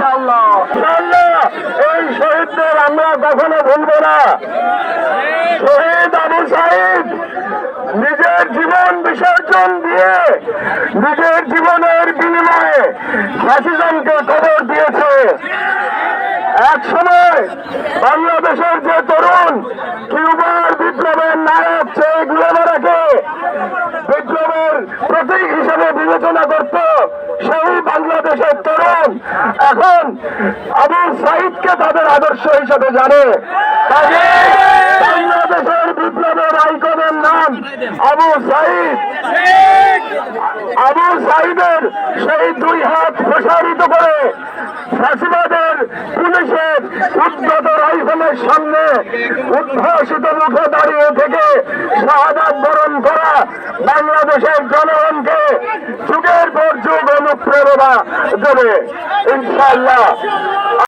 ইনশাআল্লাহ। এই শহীদদের আমরা কখনো ভুলবো না। শহীদ আবু সাঈদ নিজের জীবন বিসর্জন দিয়ে নিজের জীবনের বিনিময়ে ফ্যাসিজমকে কবর দিয়েছে। এক সময় বাংলাদেশের যে তরুণ কিউবার বিপ্লবের নায়ক চে গুয়েভারাকে বিপ্লবের প্রতীক হিসেবে বিবেচনা করত সেই বাংলাদেশের তরুণ এখন আবু সাঈদকে তাদের আদর্শ হিসেবে জানে। বাংলাদেশের বিপ্লবের আইকনের নাম আবু সাঈদ। আবু সাঈদের সেই দুই হাত প্রসারিত করে ফ্যাসিবাদের পুলিশের উদ্যত রাইফেলের সামনে উদ্ভাসিত মুখে দাঁড়িয়ে থেকে শাহাদাত বরণ করা বাংলাদেশের জনগণকে যুগের পর যুগ অনুপ্রেরণা দেবে ইনশাআল্লাহ।